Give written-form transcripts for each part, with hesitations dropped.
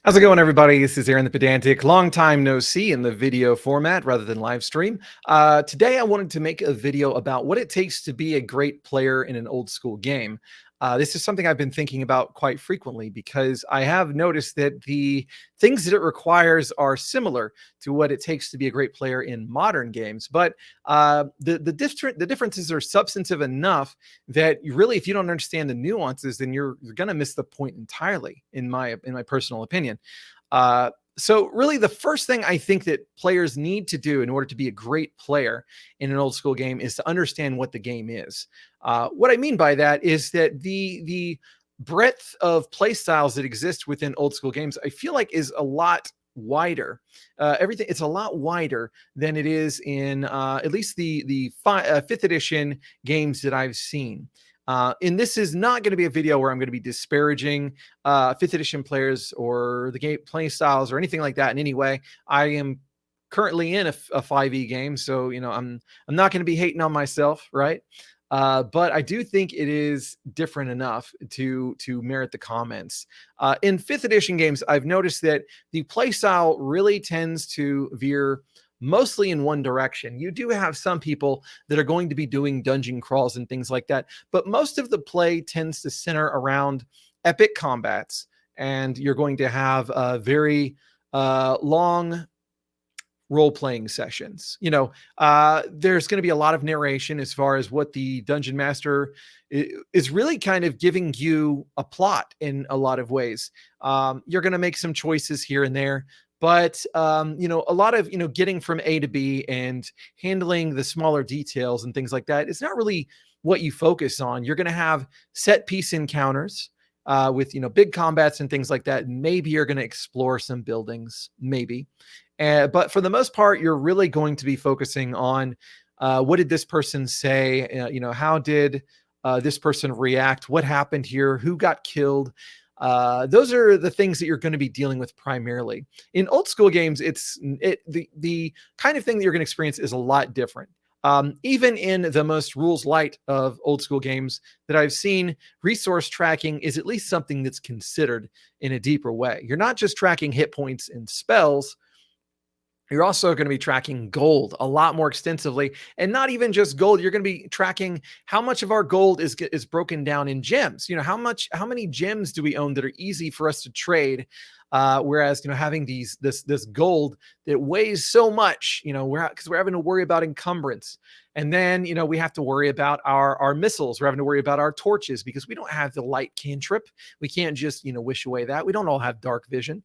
How's it going, everybody? This is Aaron the Pedantic. Long time no see in the video format rather than live stream. Today, I wanted to make a video about what it takes to be a great player in an old school game. This is something I've been thinking about quite frequently because I have noticed that the things that it requires are similar to what it takes to be a great player in modern games, but the differences are substantive enough that you really, if you don't understand the nuances, then you're going to miss the point entirely, in my personal opinion. So really, the first thing I think that players need to do in order to be a great player in an old school game is to understand what the game is. What I mean by that is that the breadth of play styles that exist within old school games, I feel like, is a lot wider. Everything It's a lot wider than it is in at least the fifth edition games that I've seen. And this is not going to be a video where I'm going to be disparaging fifth edition players or the game play styles or anything like that in any way. I am currently in a 5e game, so I'm not going to be hating on myself, right? But I do think it is different enough to merit the comments. In fifth edition games, I've noticed that the play style really tends to veer mostly in one direction. You do have some people that are going to be doing dungeon crawls and things like that, but most of the play tends to center around epic combats, and you're going to have a very long role-playing sessions. There's going to be a lot of narration as far as what the dungeon master is really kind of giving you a plot in a lot of ways. You're going to make some choices here and there, but a lot of getting from A to B and handling the smaller details and things like that is not really what you focus on. You're going to have set piece encounters with big combats and things like that. Maybe you're going to explore some buildings, maybe. But for the most part, you're really going to be focusing on what did this person say? How did this person react? What happened here? Who got killed? Those are the things that you're going to be dealing with primarily. In old school games, the kind of thing that you're going to experience is a lot different. Even in the most rules light of old school games that I've seen, resource tracking is at least something that's considered in a deeper way. You're not just tracking hit points and spells. You're also going to be tracking gold a lot more extensively, and not even just gold. You're going to be tracking how much of our gold is broken down in gems. How many gems do we own that are easy for us to trade? Whereas having this gold that weighs so much, because we're having to worry about encumbrance, and then we have to worry about our missiles. We're having to worry about our torches because we don't have the light cantrip. We can't just wish away that. We don't all have dark vision.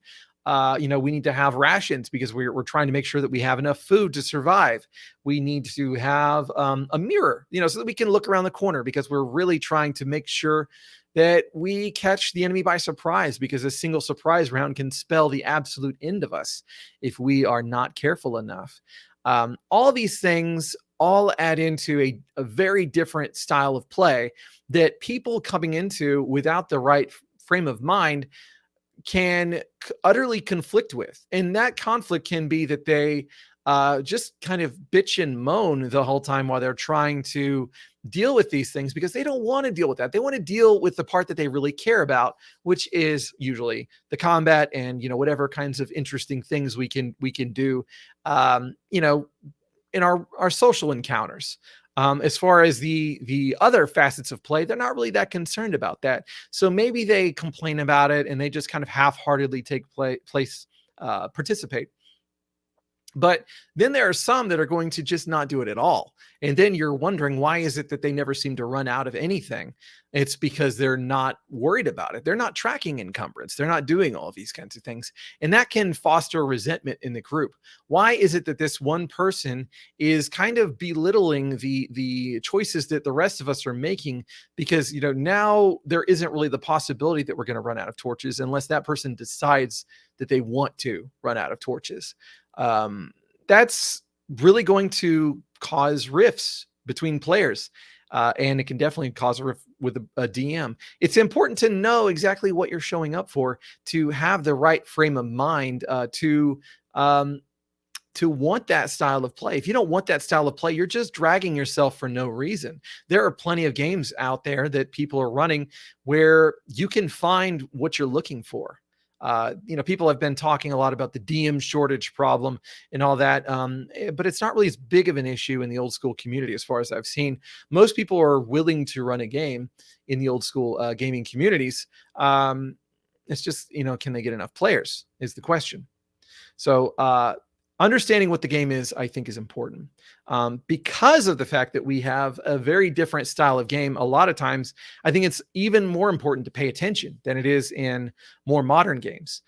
We need to have rations because we're trying to make sure that we have enough food to survive. We need to have a mirror, so that we can look around the corner because we're really trying to make sure that we catch the enemy by surprise, because a single surprise round can spell the absolute end of us if we are not careful enough. All these things all add into a very different style of play that people coming into without the right frame of mind can utterly conflict with. And that conflict can be that they just kind of bitch and moan the whole time while they're trying to deal with these things, because they don't want to deal with that. They want to deal with the part that they really care about, which is usually the combat and whatever kinds of interesting things we can do in our social encounters. As far as the other facets of play, they're not really that concerned about that. So maybe they complain about it and they just kind of half-heartedly participate. But then there are some that are going to just not do it at all. And then you're wondering, why is it that they never seem to run out of anything? It's because they're not worried about it. They're not tracking encumbrance. They're not doing all of these kinds of things. And that can foster resentment in the group. Why is it that this one person is kind of belittling the choices that the rest of us are making? Because, now there isn't really the possibility that we're going to run out of torches unless that person decides that they want to run out of torches. That's really going to cause rifts between players. And it can definitely cause a rift with a DM. It's important to know exactly what you're showing up for, to have the right frame of mind, to want that style of play. If you don't want that style of play, you're just dragging yourself for no reason. There are plenty of games out there that people are running where you can find what you're looking for. People have been talking a lot about the DM shortage problem and all that, but it's not really as big of an issue in the old school community as far as I've seen. Most people are willing to run a game in the old school gaming communities. It's just, can they get enough players is the question. So, understanding what the game is, I think, is important, because of the fact that we have a very different style of game. A lot of times, I think it's even more important to pay attention than it is in more modern games.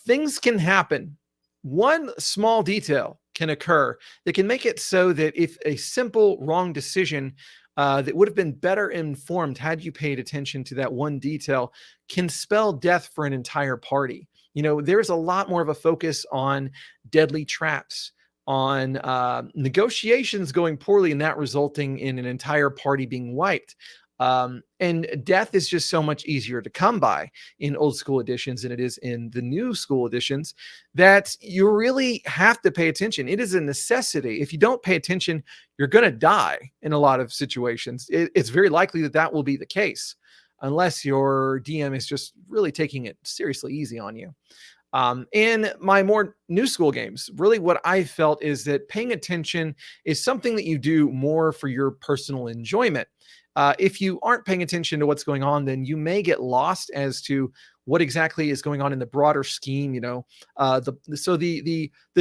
Things can happen. One small detail can occur that can make it so that if a simple wrong decision that would have been better informed had you paid attention to that one detail can spell death for an entire party. There's a lot more of a focus on deadly traps, on negotiations going poorly and that resulting in an entire party being wiped. And death is just so much easier to come by in old school editions than it is in the new school editions, that you really have to pay attention. It is a necessity. If you don't pay attention, you're going to die in a lot of situations. It's very likely that that will be the case, unless your DM is just really taking it seriously easy on you. In my more new school games, really what I felt is that paying attention is something that you do more for your personal enjoyment. If you aren't paying attention to what's going on, then you may get lost as to what exactly is going on in the broader scheme. The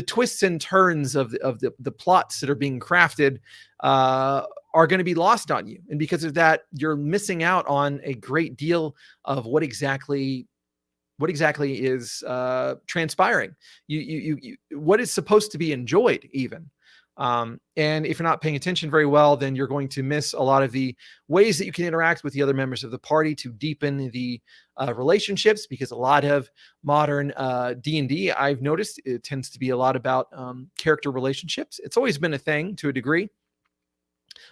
twists and turns of the plots that are being crafted are going to be lost on you, and because of that, you're missing out on a great deal of what exactly is transpiring. What is supposed to be enjoyed, even. And if you're not paying attention very well, then you're going to miss a lot of the ways that you can interact with the other members of the party to deepen the relationships, because a lot of modern D&D, I've noticed, it tends to be a lot about character relationships. It's always been a thing to a degree,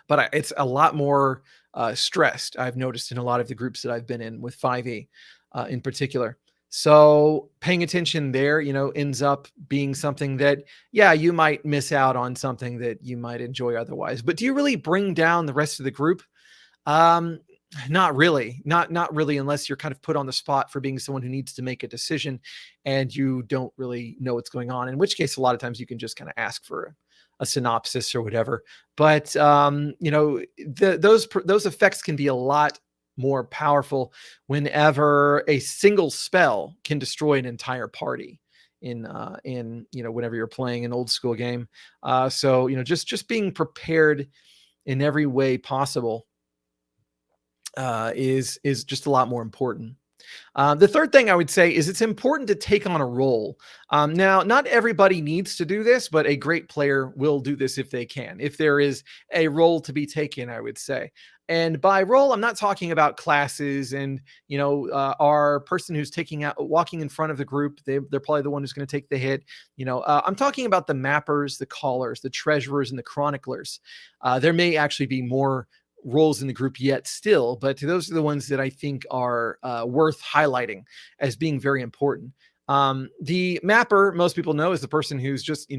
but it's a lot more stressed, I've noticed, in a lot of the groups that I've been in with 5e in particular. So paying attention there, ends up being something that, yeah, you might miss out on something that you might enjoy otherwise. But do you really bring down the rest of the group? Not really. Not really, unless you're kind of put on the spot for being someone who needs to make a decision and you don't really know what's going on, in which case a lot of times you can just kind of ask for a synopsis or whatever. But those effects can be a lot more powerful whenever a single spell can destroy an entire party in whenever you're playing an old school game. So just being prepared in every way possible is just a lot more important. The third thing I would say is it's important to take on a role. Now, not everybody needs to do this, but a great player will do this if they can, if there is a role to be taken, I would say. And by role, I'm not talking about classes and, our person who's walking in front of the group. They're probably the one who's going to take the hit. I'm talking about the mappers, the callers, the treasurers, and the chroniclers. There may actually be more roles in the group yet still, but those are the ones that I think are worth highlighting as being very important. The mapper, most people know, is the person who's just,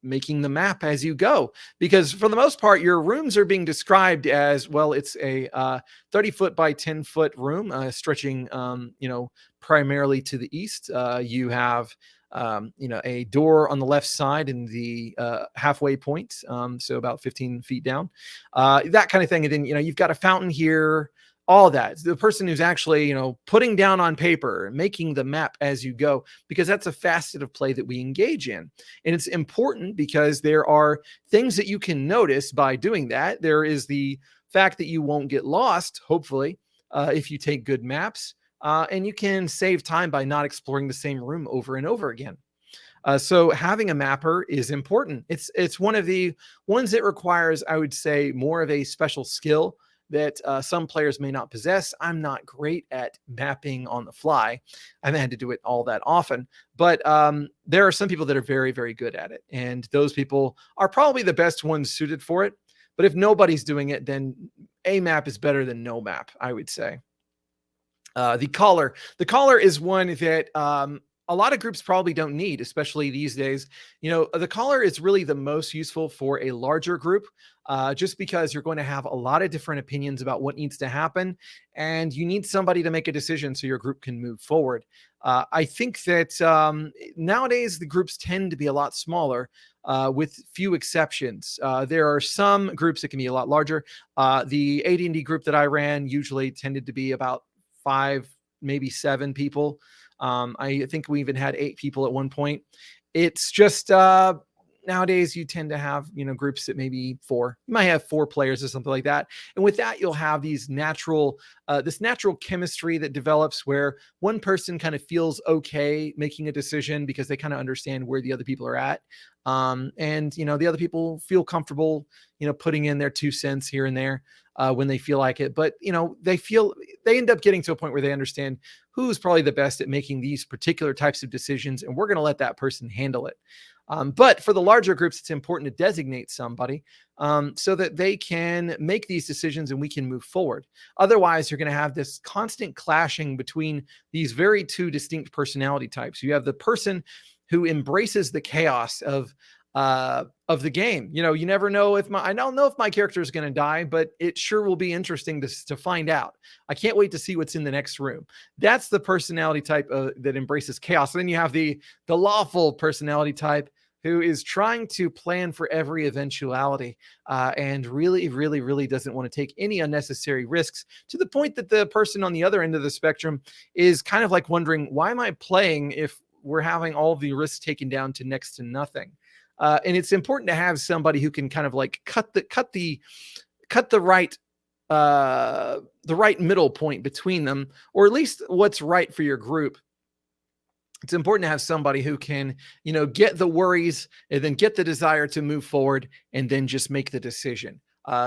making the map as you go, because for the most part your rooms are being described as, well, it's a 30-foot by 10-foot room stretching primarily to the east. You have a door on the left side in the halfway point, so about 15 feet down, that kind of thing. And then you've got a fountain here, all that. The person who's actually putting down on paper, making the map as you go, because that's a facet of play that we engage in, and it's important because there are things that you can notice by doing that. There is the fact that you won't get lost, hopefully, if you take good maps. And you can save time by not exploring the same room over and over again. So having a mapper is important. It's one of the ones that requires, I would say, more of a special skill that some players may not possess. I'm not great at mapping on the fly. I haven't had to do it all that often, but there are some people that are very, very good at it. And those people are probably the best ones suited for it. But if nobody's doing it, then a map is better than no map, I would say. The caller is one that a lot of groups probably don't need, especially these days. The caller is really the most useful for a larger group, just because you're going to have a lot of different opinions about what needs to happen, and you need somebody to make a decision so your group can move forward. I think that nowadays the groups tend to be a lot smaller, with few exceptions. There are some groups that can be a lot larger. The AD&D group that I ran usually tended to be about 5, maybe 7 people. I think we even had 8 people at one point. It's just nowadays you tend to have, groups that maybe 4. You might have 4 players or something like that. And with that, you'll have this natural chemistry that develops where one person kind of feels okay making a decision because they kind of understand where the other people are at. And the other people feel comfortable, putting in their 2 cents here and there when they feel like it. But they end up getting to a point where they understand who's probably the best at making these particular types of decisions, and we're going to let that person handle it. But for the larger groups, it's important to designate somebody so that they can make these decisions and we can move forward. Otherwise, you're going to have this constant clashing between these very 2 distinct personality types. You have the person who embraces the chaos of the game. You never know I don't know if my character is going to die, but it sure will be interesting to find out. I can't wait to see what's in the next room. That's the personality type that embraces chaos. And then you have the lawful personality type who is trying to plan for every eventuality, and really, really, really doesn't want to take any unnecessary risks, to the point that the person on the other end of the spectrum is kind of like wondering, why am I playing if we're having all of the risks taken down to next to nothing? And it's important to have somebody who can kind of like cut the right middle point between them, or at least what's right for your group. It's important to have somebody who can, get the worries and then get the desire to move forward and then just make the decision.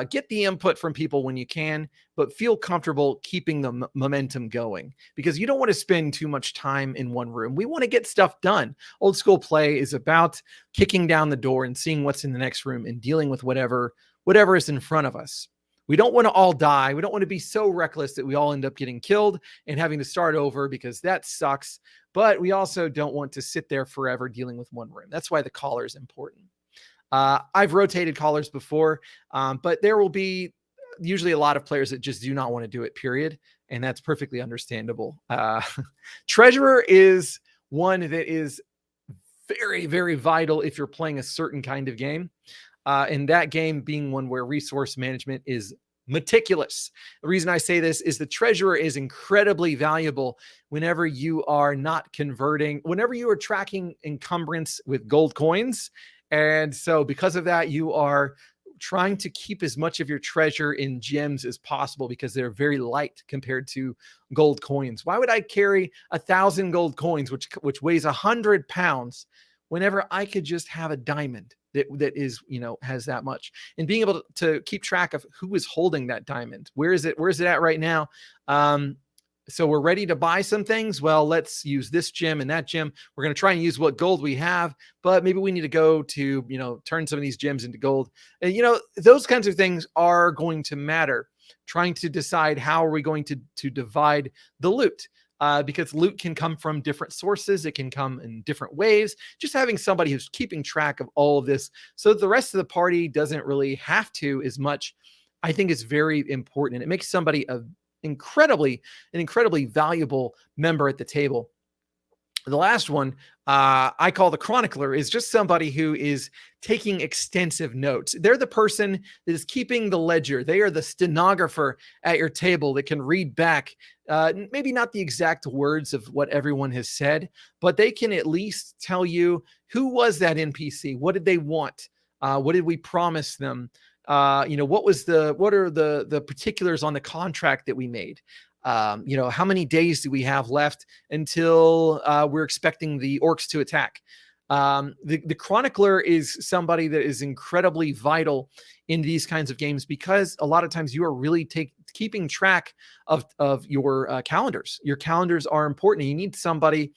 Get the input from people when you can, but feel comfortable keeping the momentum going, because you don't want to spend too much time in one room. We want to get stuff done. Old school play is about kicking down the door and seeing what's in the next room and dealing with whatever is in front of us. We don't want to all die. We don't want to be so reckless that we all end up getting killed and having to start over, because that sucks. But we also don't want to sit there forever dealing with one room. That's why the caller is important. I've rotated callers before, but there will be usually a lot of players that just do not want to do it, period. And that's perfectly understandable. Treasurer is one that is very, very vital if you're playing a certain kind of game. And that game being one where resource management is meticulous. The reason I say this is the treasurer is incredibly valuable whenever you are whenever you are tracking encumbrance with gold coins. And so because of that, you are trying to keep as much of your treasure in gems as possible, because they're very light compared to gold coins. Why would I carry 1,000 gold coins, which weighs 100 pounds, whenever I could just have a diamond that is, has that much? And being able to keep track of who is holding that diamond. Where's it at right now? So we're ready to buy some things. Well, let's use this gem and that gem. We're going to try and use what gold we have, but maybe we need to go to, turn some of these gems into gold. And, those kinds of things are going to matter. Trying to decide how are we going to divide the loot. Because loot can come from different sources. It can come in different ways. Just having somebody who's keeping track of all of this so that the rest of the party doesn't really have to as much, I think is very important. And it makes somebody an incredibly valuable member at the table. The last one I call the chronicler is just somebody who is taking extensive notes. They're the person that is keeping the ledger. They are the stenographer at your table that can read back, maybe not the exact words of what everyone has said, but they can at least tell you, who was that NPC? What did they want? What did we promise them? What are the particulars on the contract that we made? How many days do we have left until we're expecting the orcs to attack? The chronicler is somebody that is incredibly vital in these kinds of games, because a lot of times you are really keeping track of your calendars. Your calendars are important. You need somebody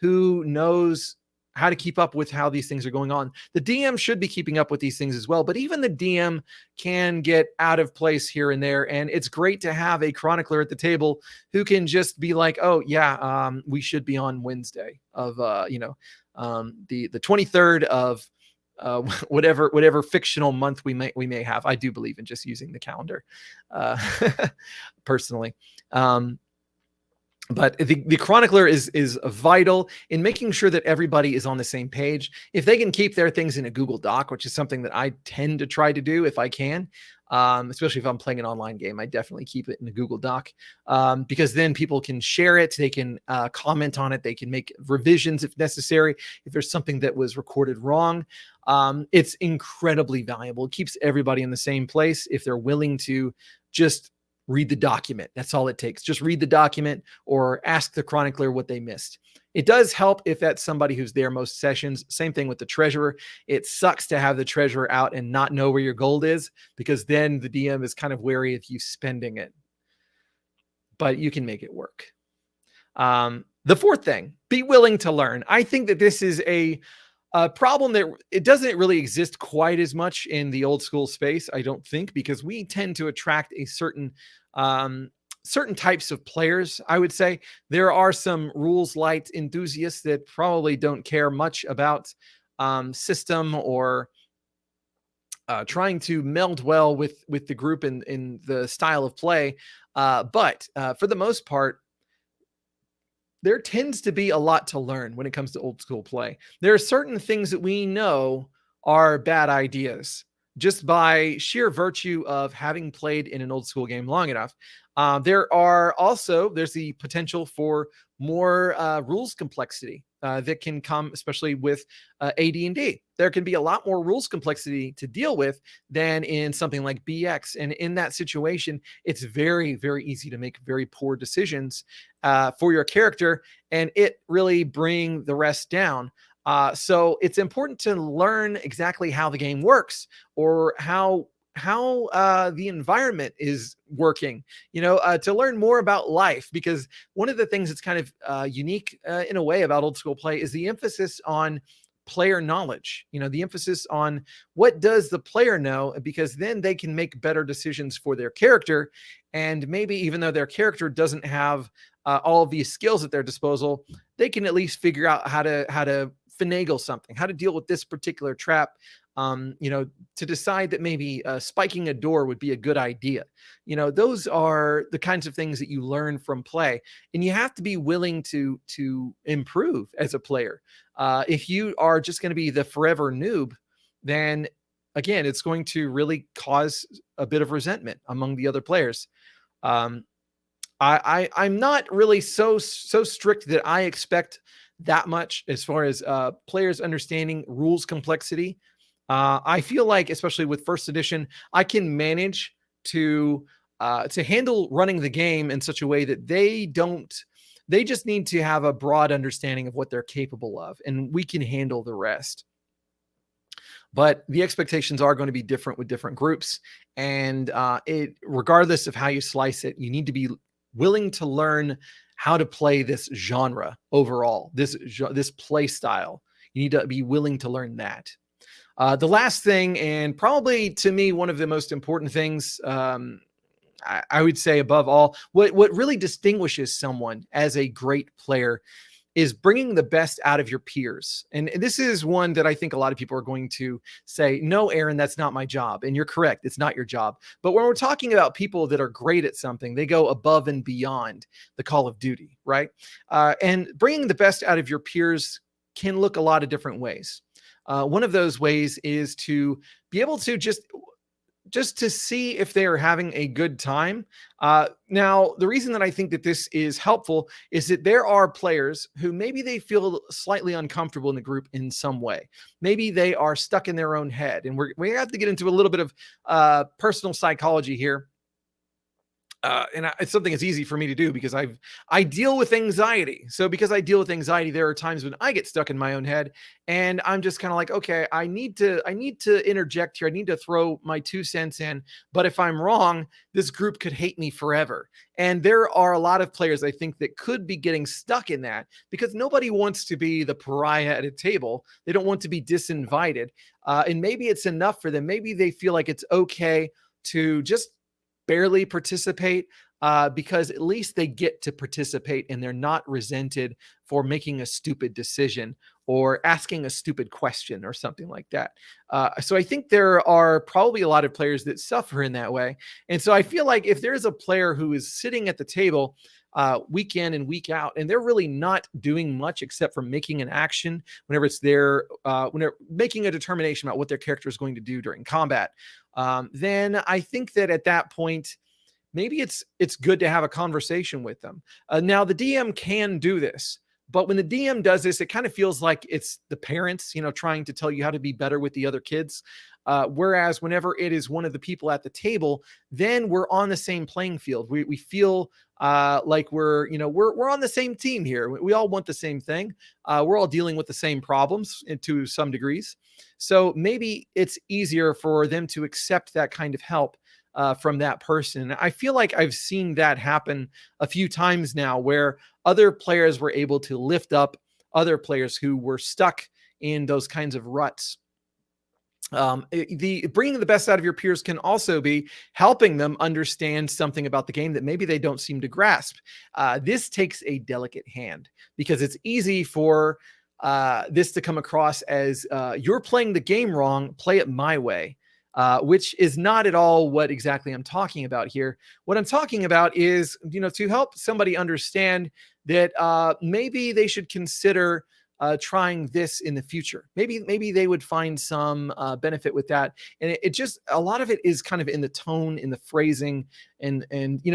who knows how to keep up with how these things are going on. The DM should be keeping up with these things as well, but even the DM can get out of place here and there. And it's great to have a chronicler at the table who can just be like, oh yeah, we should be on Wednesday of, the 23rd of whatever fictional month we may have. I do believe in just using the calendar, personally. But the chronicler is vital in making sure that everybody is on the same page. If they can keep their things in a Google Doc, which is something that I tend to try to do if I can, especially if I'm playing an online game, I definitely keep it in a Google Doc, because then people can share it, they can comment on it, they can make revisions if necessary, if there's something that was recorded wrong. It's incredibly valuable. It keeps everybody in the same place if they're willing to just read the document. That's all it takes. Just read the document or ask the chronicler what they missed. It does help if that's somebody who's there most sessions. Same thing with the treasurer. It sucks to have the treasurer out and not know where your gold is, because then the DM is kind of wary of you spending it. But you can make it work. The fourth thing, be willing to learn. I think that this is a problem that it doesn't really exist quite as much in the old school space, I don't think, because we tend to attract a certain types of players. I would say there are some rules light enthusiasts that probably don't care much about system or trying to meld well with the group in the style of play. But for the most part, there tends to be a lot to learn when it comes to old school play. There are certain things that we know are bad ideas just by sheer virtue of having played in an old school game long enough. There's the potential for more rules complexity that can come, especially with AD&D. There can be a lot more rules complexity to deal with than in something like BX. And in that situation, it's very, very easy to make very poor decisions for your character, and it really bring the rest down. So it's important to learn exactly how the game works, or how the environment is working, to learn more about life, because one of the things that's kind of unique in a way about old school play is the emphasis on player knowledge, the emphasis on what does the player know, because then they can make better decisions for their character. And maybe even though their character doesn't have all of these skills at their disposal, they can at least figure out how to finagle something, how to deal with this particular trap, to decide that maybe spiking a door would be a good idea. Those are the kinds of things that you learn from play, and you have to be willing to improve as a player. If you are just going to be the forever noob, then again, it's going to really cause a bit of resentment among the other players. I'm not really so strict that I expect that much as far as players understanding rules complexity. I feel like, especially with first edition, I can manage to handle running the game in such a way that they just need to have a broad understanding of what they're capable of, and we can handle the rest. But the expectations are going to be different with different groups, and regardless of how you slice it, you need to be willing to learn how to play this genre overall, this play style. You need to be willing to learn that. The last thing, and probably to me one of the most important things, I would say above all, what really distinguishes someone as a great player is bringing the best out of your peers. And this is one that I think a lot of people are going to say, no, Aaron, that's not my job. And you're correct. It's not your job. But when we're talking about people that are great at something, they go above and beyond the call of duty, right? And bringing the best out of your peers can look a lot of different ways. One of those ways is to be able to just to see if they are having a good time. Now, the reason that I think that this is helpful is that there are players who maybe they feel slightly uncomfortable in the group in some way. Maybe they are stuck in their own head, and we have to get into a little bit of personal psychology here. It's something that's easy for me to do because I deal with anxiety. So because I deal with anxiety, there are times when I get stuck in my own head, and I'm just kind of like, okay, I need to interject here. I need to throw my 2 cents in. But if I'm wrong, this group could hate me forever. And there are a lot of players I think that could be getting stuck in that because nobody wants to be the pariah at a table. They don't want to be disinvited. And maybe it's enough for them. Maybe they feel like it's okay to just barely participate, because at least they get to participate and they're not resented for making a stupid decision or asking a stupid question or something like that. So I think there are probably a lot of players that suffer in that way. And so I feel like if there's a player who is sitting at the table week in and week out, and they're really not doing much except for making an action whenever it's their, when they're making a determination about what their character is going to do during combat, then I think that at that point, maybe it's good to have a conversation with them. Now, the DM can do this, but when the DM does this, it kind of feels like it's the parents, trying to tell you how to be better with the other kids. Whereas whenever it is one of the people at the table, then we're on the same playing field. We feel like we're on the same team here. We all want the same thing. We're all dealing with the same problems to some degrees. So maybe it's easier for them to accept that kind of help from that person. I feel like I've seen that happen a few times now where other players were able to lift up other players who were stuck in those kinds of ruts. The bringing the best out of your peers can also be helping them understand something about the game that maybe they don't seem to grasp. This takes a delicate hand because it's easy for this to come across as you're playing the game wrong, play it my way. Which is not at all what exactly I'm talking about here. What I'm talking about is, to help somebody understand that maybe they should consider trying this in the future. Maybe they would find some benefit with that. And it just, a lot of it is kind of in the tone, in the phrasing, and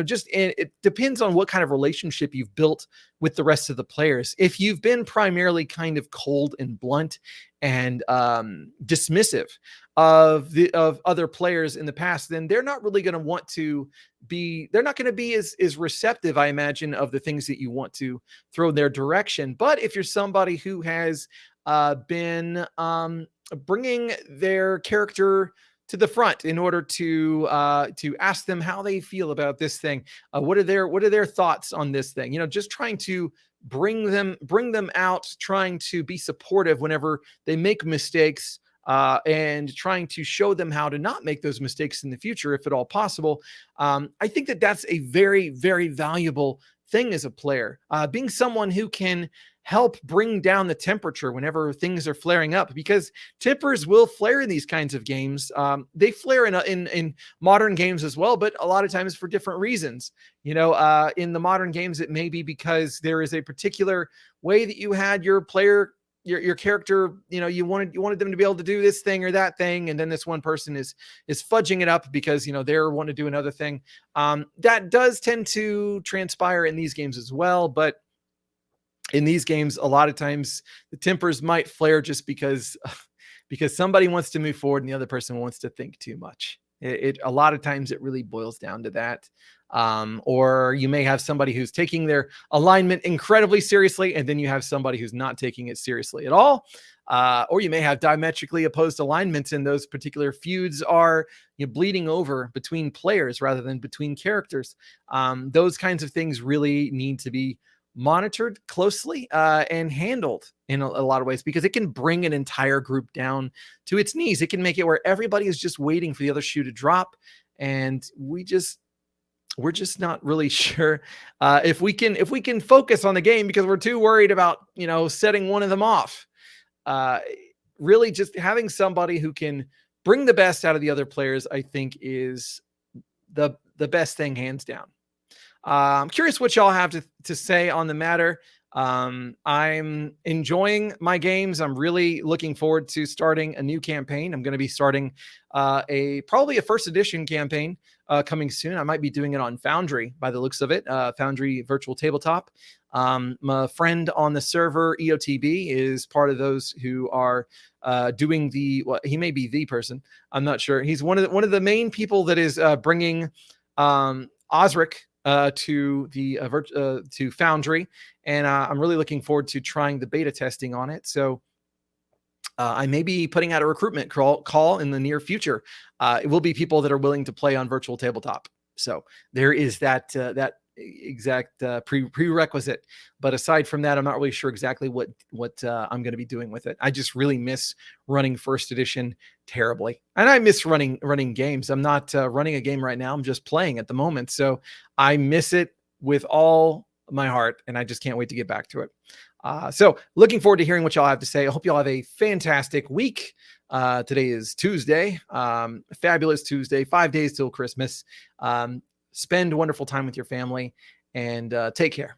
just, and it depends on what kind of relationship you've built with the rest of the players. If you've been primarily kind of cold and blunt and dismissive of other players in the past, then they're not really going to want to be, they're not going to be as receptive, I imagine, of the things that you want to throw their direction. But if you're somebody who has been bringing their character to the front in order to ask them how they feel about this thing, what are their thoughts on this thing, just trying to bring them out, trying to be supportive whenever they make mistakes, and trying to show them how to not make those mistakes in the future, if at all possible. I think that that's a very, very valuable thing as a player, being someone who can help bring down the temperature whenever things are flaring up, because tempers will flare in these kinds of games. They flare in modern games as well, but a lot of times for different reasons. In the modern games, it may be because there is a particular way that you had your player, your character, you wanted them to be able to do this thing or that thing, and then this one person is fudging it up because they're wanting to do another thing. That does tend to transpire in these games as well, but in these games, a lot of times the tempers might flare just because somebody wants to move forward and the other person wants to think too much. A lot of times it really boils down to that. Or you may have somebody who's taking their alignment incredibly seriously, and then you have somebody who's not taking it seriously at all. Or you may have diametrically opposed alignments, and those particular feuds are bleeding over between players rather than between characters. Those kinds of things really need to be monitored closely and handled in a lot of ways, because it can bring an entire group down to its knees. It can make it where everybody is just waiting for the other shoe to drop, and we're just not really sure if we can focus on the game because we're too worried about setting one of them off. Really, just having somebody who can bring the best out of the other players, I think, is the best thing, hands down. I'm curious what y'all have to say on the matter. I'm enjoying my games. I'm really looking forward to starting a new campaign. I'm going to be starting probably a first edition campaign coming soon. I might be doing it on Foundry by the looks of it, Foundry Virtual Tabletop. My friend on the server, EOTB, is part of those who are doing he may be the person. I'm not sure. He's one of the main people that is bringing Osric to the to Foundry, and I'm really looking forward to trying the beta testing on it. So I may be putting out a recruitment call in the near future. It will be people that are willing to play on virtual tabletop. So there is that exact prerequisite. But aside from that, I'm not really sure exactly what I'm going to be doing with it. I just really miss running first edition terribly, and I miss running games. I'm not running a game right now. I'm just playing at the moment, so I miss it with all my heart, and I just can't wait to get back to it. So looking forward to hearing what y'all have to say. I hope y'all have a fantastic week. Today is Tuesday, fabulous Tuesday, 5 days till Christmas. Spend wonderful time with your family, and take care.